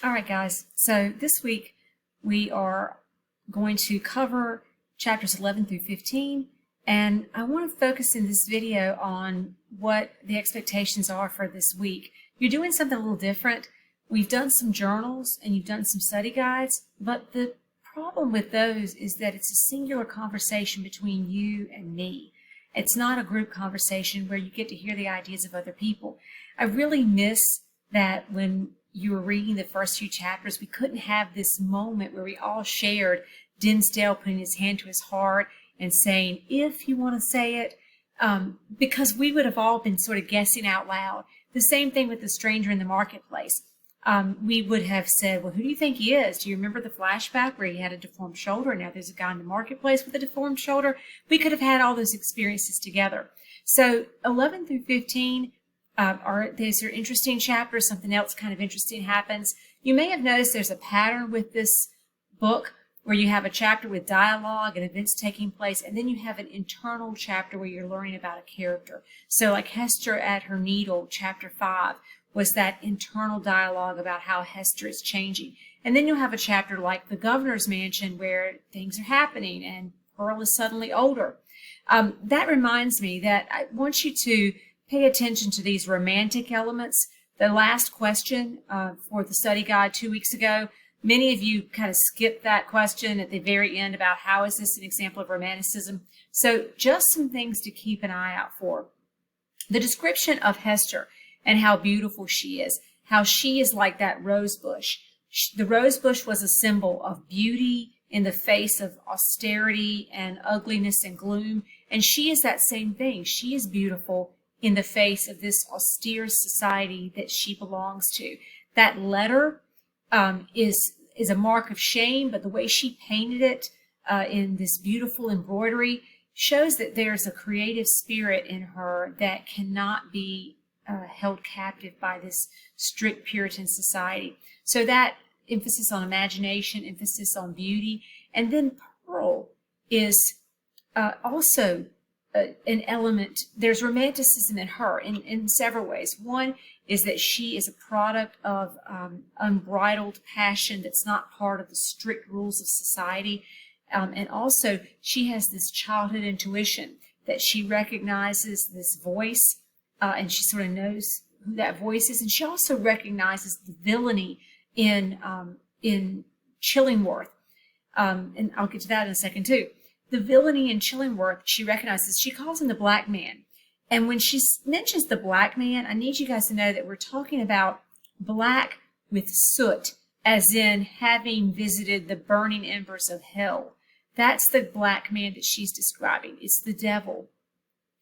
All right, guys. So this week we are going to cover chapters 11 through 15, and I want to focus in this video on what the expectations are for this week. You're doing something a little different. We've done some journals and you've done some study guides, but the problem with those is that it's a singular conversation between you and me. It's not a group conversation where you get to hear the ideas of other people. I really miss that when you were reading the first few chapters, we couldn't have this moment where we all shared Dinsdale putting his hand to his heart and saying, if you want to say it, because we would have all been sort of guessing out loud. The same thing with the stranger in the marketplace. We would have said, well, who do you think he is? Do you remember the flashback where he had a deformed shoulder? Now there's a guy in the marketplace with a deformed shoulder. We could have had all those experiences together. So 11 through 15, these are interesting chapters. Something else kind of interesting happens. You may have noticed there's a pattern with this book where you have a chapter with dialogue and events taking place, and then you have an internal chapter where you're learning about a character. So like Hester at her needle, chapter 5, was that internal dialogue about how Hester is changing. And then you'll have a chapter like the governor's mansion where things are happening and Pearl is suddenly older. That reminds me that I want you to pay attention to these romantic elements. The last question for the study guide 2 weeks ago, many of you kind of skipped that question at the very end about how is this an example of romanticism. So just some things to keep an eye out for. The description of Hester and how beautiful she is, how she is like that rose bush. The rose bush was a symbol of beauty in the face of austerity and ugliness and gloom, and she is that same thing. She is beautiful in the face of this austere society that she belongs to. That letter is a mark of shame, but the way she painted it in this beautiful embroidery shows that there's a creative spirit in her that cannot be held captive by this strict Puritan society. So that emphasis on imagination, emphasis on beauty, and then Pearl is also an element. There's romanticism in her in several ways. One is that she is a product of unbridled passion that's not part of the strict rules of society. And also she has this childhood intuition that she recognizes this voice and she sort of knows who that voice is. And she also recognizes the villainy in Chillingworth. And I'll get to that in a second too. The villainy in Chillingworth, she recognizes. She calls him the black man. And when she mentions the black man, I need you guys to know that we're talking about black with soot, as in having visited the burning embers of hell. That's the black man that she's describing. It's the devil.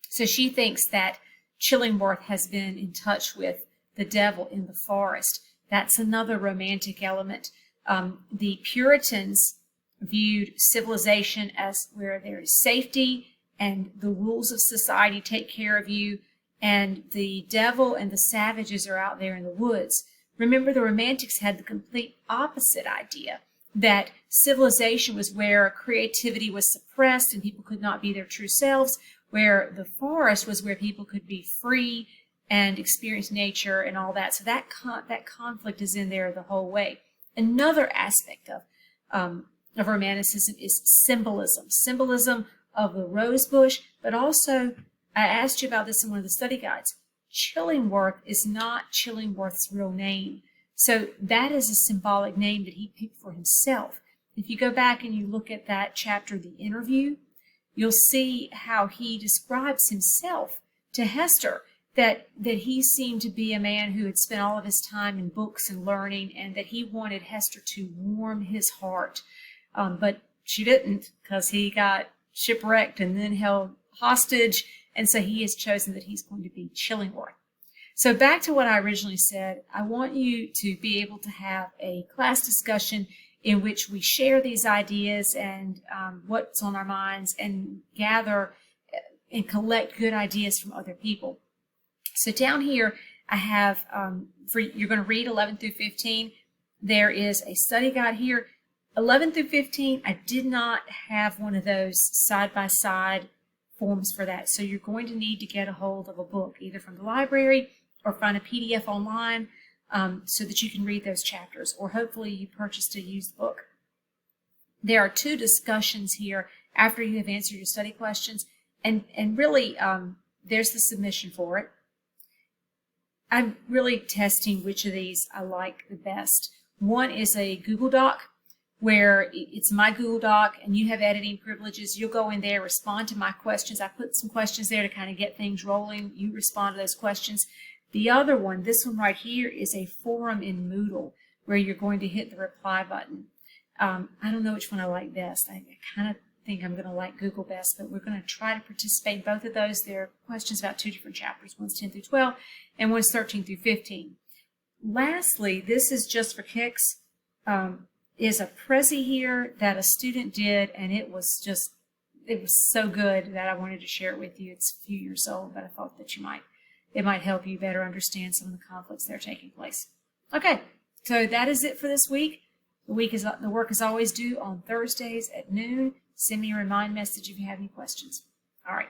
So she thinks that Chillingworth has been in touch with the devil in the forest. That's another romantic element. The Puritans viewed civilization as where there is safety and the rules of society take care of you, and the devil and the savages are out there in the woods. Remember, the Romantics had the complete opposite idea, that civilization was where creativity was suppressed and people could not be their true selves, where the forest was where people could be free and experience nature and all that. So that conflict is in there the whole way. Another aspect of romanticism is symbolism of the rose bush, but also, I asked you about this in one of the study guides, Chillingworth is not Chillingworth's real name. So that is a symbolic name that he picked for himself. If you go back and you look at that chapter, The Interview, you'll see how he describes himself to Hester, that he seemed to be a man who had spent all of his time in books and learning, and that he wanted Hester to warm his heart. But she didn't, because he got shipwrecked and then held hostage, and so he has chosen that he's going to be Chillingworth. So back to what I originally said, I want you to be able to have a class discussion in which we share these ideas and what's on our minds and gather and collect good ideas from other people. So down here, I have, you're going to read 11 through 15. There is a study guide here. 11 through 15, I did not have one of those side-by-side forms for that. So you're going to need to get a hold of a book, either from the library or find a PDF online. so that you can read those chapters, or hopefully you purchased a used book. There are 2 discussions here after you have answered your study questions, and really there's the submission for it. I'm really testing which of these I like the best. One is a Google Doc, where it's my Google Doc and you have editing privileges. You'll go in there, respond to my questions. I put some questions there to kind of get things rolling. You respond to those questions. The other one, this one right here, is a forum in Moodle, where you're going to hit the reply button. I don't know which one I like best. I kind of think I'm going to like Google best, but we're going to try to participate in both of those. There are questions about 2 different chapters. One's 10 through 12 and one's 13 through 15. Lastly, this is just for kicks, is a Prezi here that a student did, and it was so good that I wanted to share it with you. It's a few years old, but I thought that it might help you better understand some of the conflicts that are taking place. Okay, so that is it for this week. The work is always due on Thursdays at noon. Send me a remind message if you have any questions. All right.